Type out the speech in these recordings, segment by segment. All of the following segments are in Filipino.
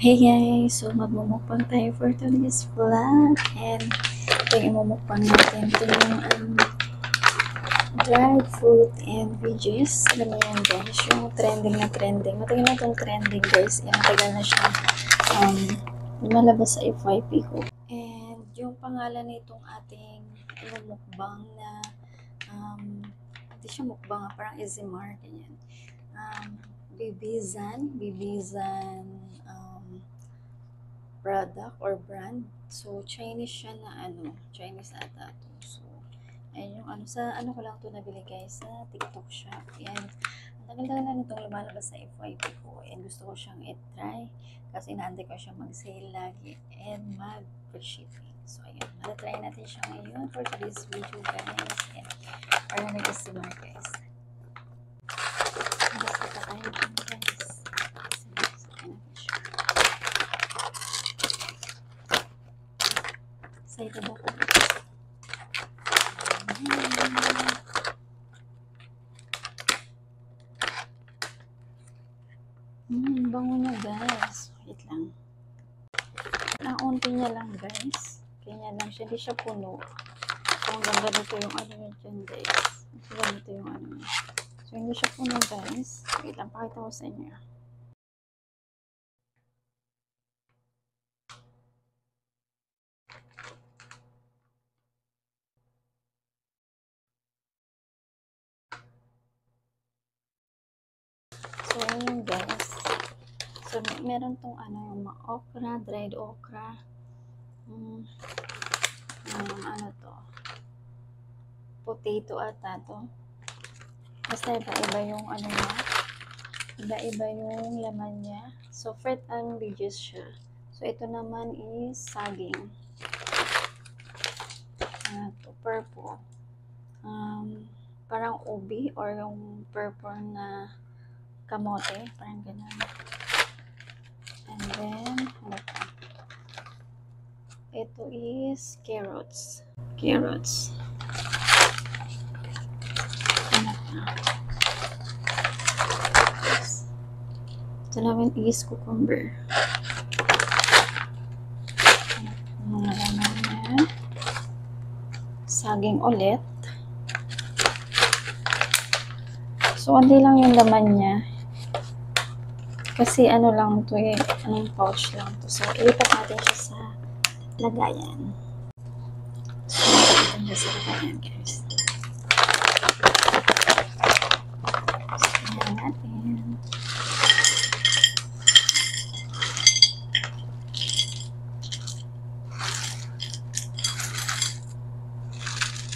Hey guys! So magmumukbang tayo for today's vlog and ito yung imumukbang natin. Ito yung dried fruit and veggies. Alam mo yan guys, yung trending na trending. Matagal na itong trending guys. Yan, matagal na siya lumalabas sa FYP ko. And yung pangalan nitong ating imumukbang na hindi siya mukbang, parang SMR, ganyan. Bibizan product or brand. So, Chinese siya na Chinese ata to. So, ayun yung sa ko lang to nabili guys, sa TikTok shop. And, ang tagal na nitong lumalabas sa FYP ko. And gusto ko siyang i-try kasi inaantay ko siya mag-sale lagi and mag-free shipping. So, ayun. Try natin siya ngayon for today's video guys. And, para nag-estimar guys. Basta pa tayo guys. Excited ako. Bango niya guys. Wait lang. Unti niya lang guys. Kanya lang siya. Hindi siya puno. So, hanggang ganito yung niya dyan guys. Ganito yung niya. So, hindi siya puno guys. Wait lang. Pakita ko sa inyo. So, ayun guys. So, meron tong yung mga okra, dried okra. To? Potato ata to. Basta iba-iba yung niya. Iba-iba yung laman niya. So, fruit and veggies siya. So, ito naman is saging. Purple. Parang ubi or yung purple na kamote. Parang ganun. And then, ito is carrots. Carrots. Ito namin is cucumber. Mga laman niya. Saging ulit. So, hindi lang yung laman niya. Kasi lang to anong pouch lang to. So, ilipat natin siya sa lagayan. So, ilipat natin siya sa lagayan, guys. So, tingnan natin.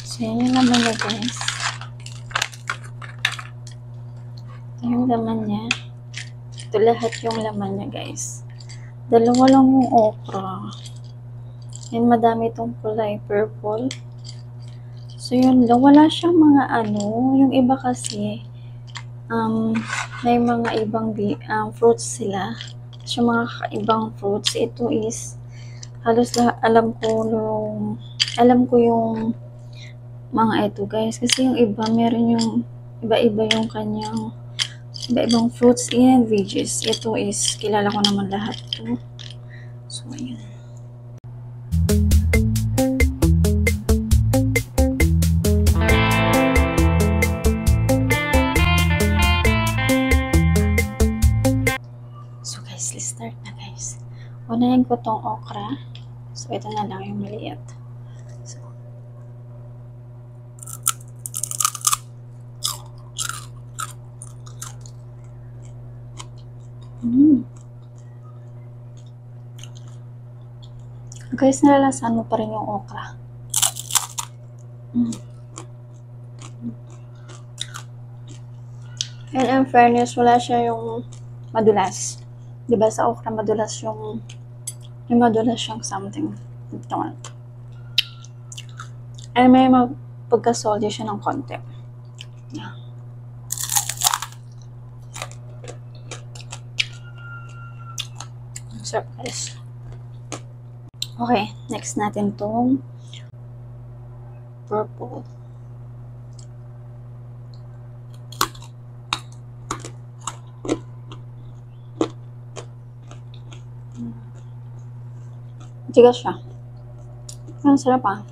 So, yan yung laman niya, guys. Ito yung laman niya. Ito lahat yung laman niya guys. Dalawa lang yung okra. Yan, madami itong kulay purple. So yun lang. Wala siyang mga yung iba kasi may mga ibang fruits sila. So yung mga ibang fruits, ito is halos alam ko yung mga ito guys. Kasi yung iba meron yung iba-iba yung kanyang iba-ibang fruits and veggies. Ito is, kilala ko naman lahat to. So, ayan. So, guys, let's start na guys. Unahin ko tong okra. So, ito na lang yung maliit. So, guys, nalalasan mo pa rin yung okra. And in fairness, wala siya yung madulas. Diba sa okra madulas yung madulas siyang something. Ito. And may pagka-salty siya ng konti. Yeah. Sarap guys. Okay, next natin tong purple. Tigas siya. Ang sarap ah.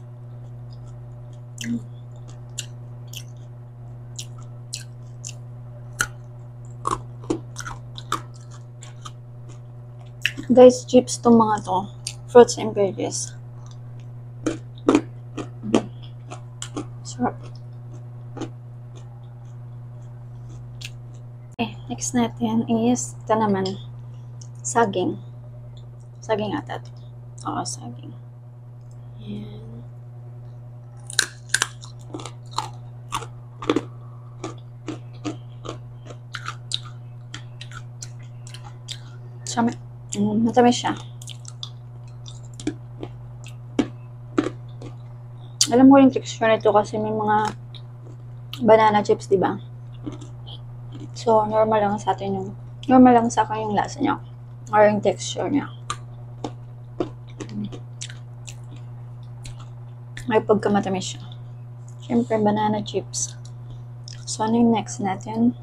Guys, chips tong mga to. Fruits and veggies. Sarap. Okay, next natin is, ito naman, saging. Saging ata ito. Oo, saging. Yan. Matamis siya. Alam ko yung texture nito kasi may mga banana chips, di ba? So, normal lang sa akin yung lasa niya. Or yung texture niya. May pagkamatamis siya. Siyempre, banana chips. So, ano yung next natin?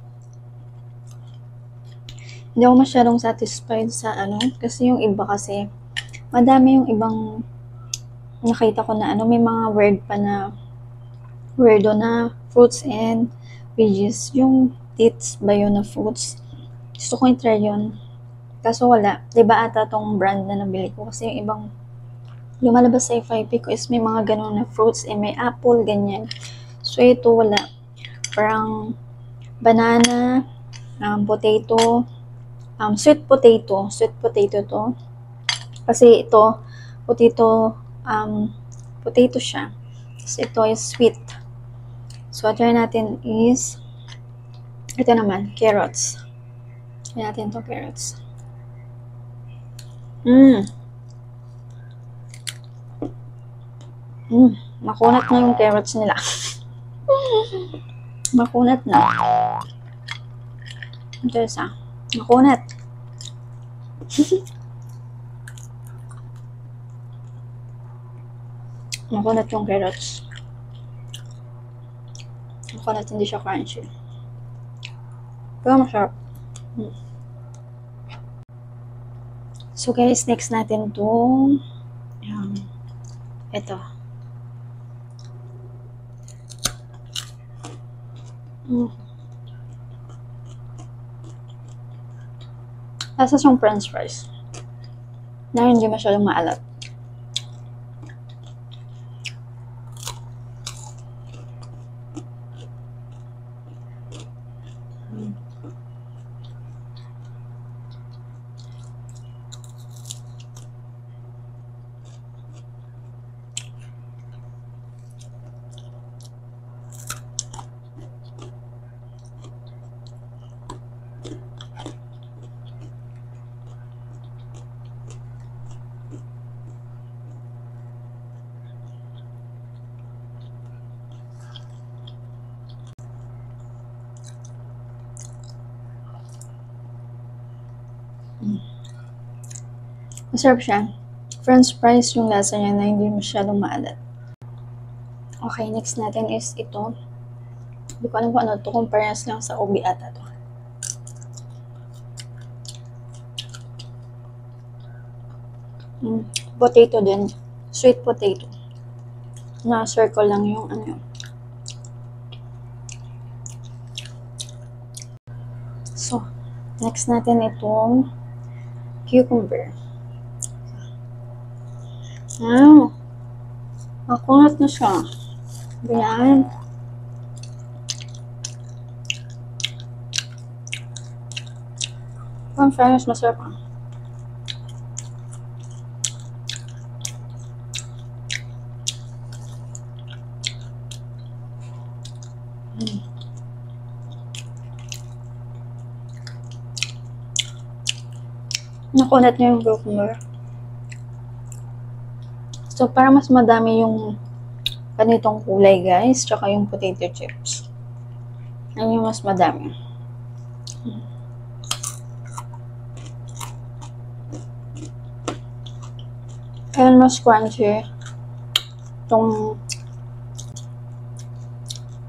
Hindi ako masyadong satisfied sa kasi yung iba kasi, madami yung ibang nakita ko na may mga weirdo na fruits and veggies. Yung dates ba yun na fruits? Gusto ko i-try yun. Kaso wala. Diba ata tong brand na nabili ko? Kasi yung ibang lumalabas sa FYP ko is may mga ganun na fruits and may apple, ganyan. So ito wala. Parang banana, potato, sweet potato to. Kasi ito, potato siya. Tapos ito is sweet. So, try natin is, ito naman, carrots. Try natin ito, carrots. Makunat na yung carrots nila. Makunat na. Ito isa. Makunat. Makunat yung carrots. Makunat, hindi siya crunchy. Pero masarap. So guys, next natin itong ito. Lasa siyang french fries. Na hindi masyadong maalat. Masarap siya. French fries yung lasa niya na hindi masyadong maalat. Okay, next natin is ito. Hindi ko alam kung ano to. Kung parehas lang sa ubi ata to. Potato din. Sweet potato. Na circle lang yung So, next natin itong cucumber. Makunat na siya. Ganyan. Ang fairness, masarap ah. Nakunat niya yung cucumber. So, para mas madami yung ganitong kulay, guys, tsaka yung potato chips. Yan yung mas madami. Ayan, mas crunchy. Itong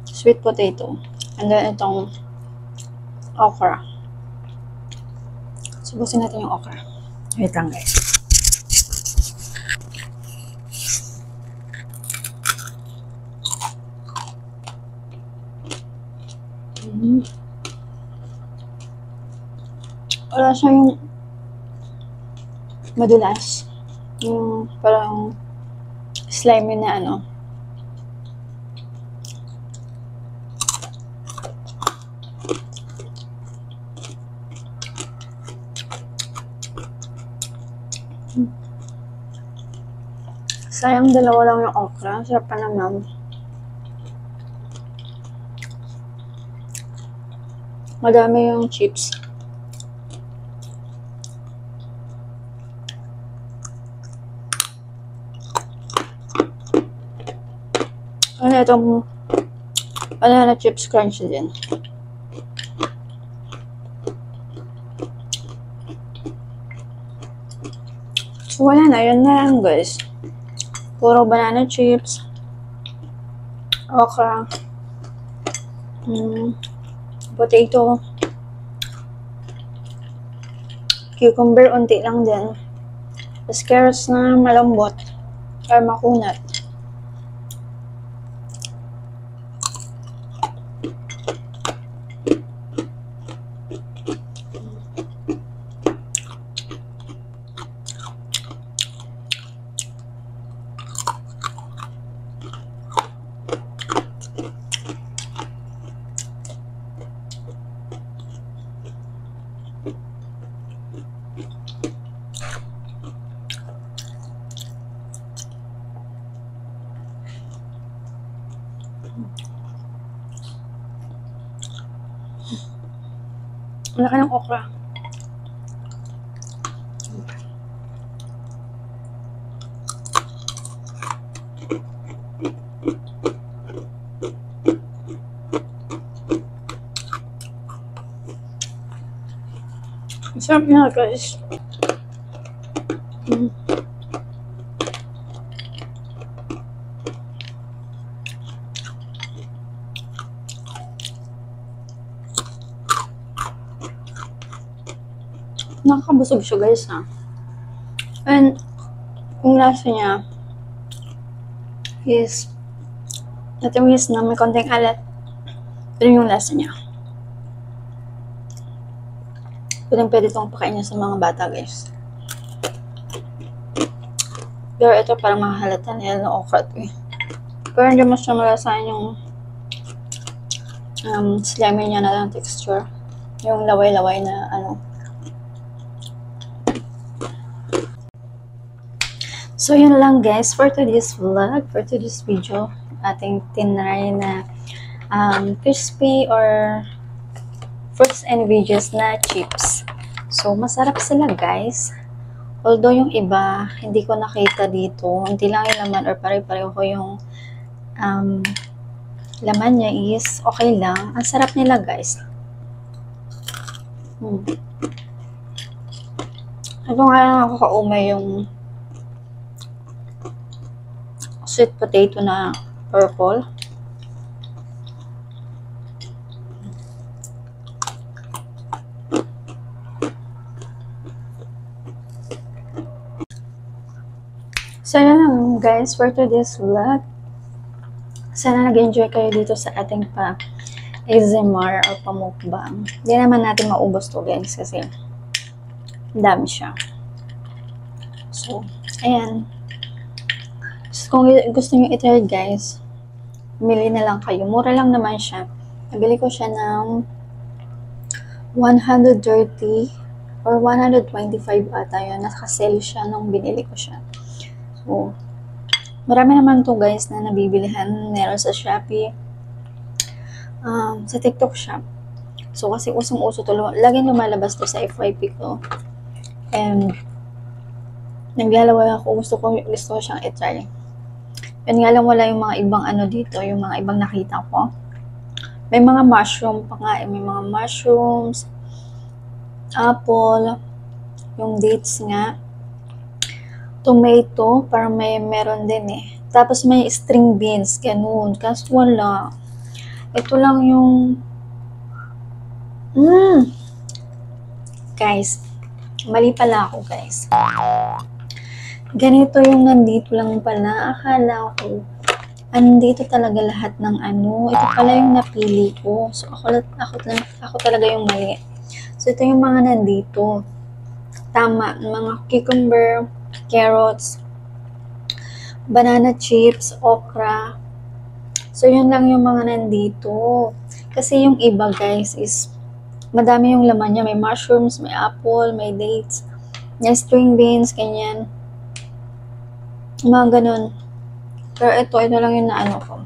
sweet potato. And then, itong okra. Subusin natin yung okra. Wait lang, guys. Wala siya yung madulas. Yung parang slimy na ano. Sayang dalawa lang yung okra. Sarap pa naman. Madami yung chips. Ano itong banana chips crunch din. So wala na, yun na lang guys. Puro banana chips, okra, potato, cucumber, unti lang din. Tapos carrots na malambot or makunat. Wala ka ng okra. Masarap na guys. Nakakabusog siya guys ha. And yung lasa niya is natamis na may konting alat. Pero yung lasa niya. Pwede itong pakainin sa mga bata guys. Pero ito parang makahalata nila ng okra to eh. Pero hindi mo siya malasahan yung slimy niya na lang texture. Yung laway-laway na ano. So yun lang guys for today's vlog, for today's video. Ating tinry na crispy or fruits and veggies na chips. So masarap sila guys. Although yung iba, hindi ko nakita dito. Hindi lang yung laman or pare-pareho ko yung laman niya is okay lang. Ang sarap nila guys. Ito nga lang ako kaumay yung sweet potato na purple. So yun lang guys for today's vlog. Sana nag-enjoy kayo dito sa ating ASMR or pamukbang. Hindi naman natin maubos to guys kasi dami siya. So, ayan. So, kung gusto nyo i-try guys, bili na lang kayo. Mura lang naman siya. Nabili ko siya ng 130 or 125 ata yun. Naka-sale siya nung binili ko siya. So, marami naman to guys na nabibilihan. Meron sa Shopee, sa TikTok shop. So, kasi usong-uso to. Laging lumalabas to sa FYP ko. And, naglalaway ako. Gusto ko siyang i-try. Yun nga lang wala yung mga ibang ano dito. Yung mga ibang nakita ko. May mga mushroom pa nga. May mga mushrooms, apple, yung dates nga, tomato, parang meron din eh. Tapos may string beans, ganun. Kaso wala. Ito lang yung guys, mali pala ako guys. Ganito yung nandito lang pala. Akala ko andito talaga lahat ng ano. Ito pala yung napili ko. So, ako talaga yung mali. So, ito yung mga nandito. Tama, mga cucumber, carrots, banana chips, okra. So, yun lang yung mga nandito. Kasi yung iba, guys, is madami yung laman niya. May mushrooms, may apple, may dates, may string beans, ganyan. Mga ganun. Pero ito lang yung naano ko.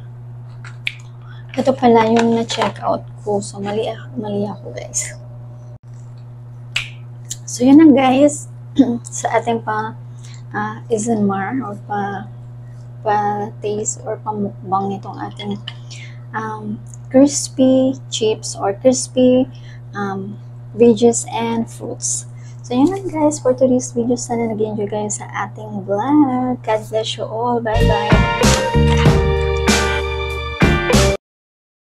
Ito pala yung na-check out ko. So, mali ako, guys. So, yun na, guys. Sa ating isnmar or pa-taste or pamukbang nitong ating crispy chips or crispy veggies and fruits. So, yun lang, guys, for today's video. Sana nag-enjoy kayo sa ating vlog. God bless you all. Bye-bye.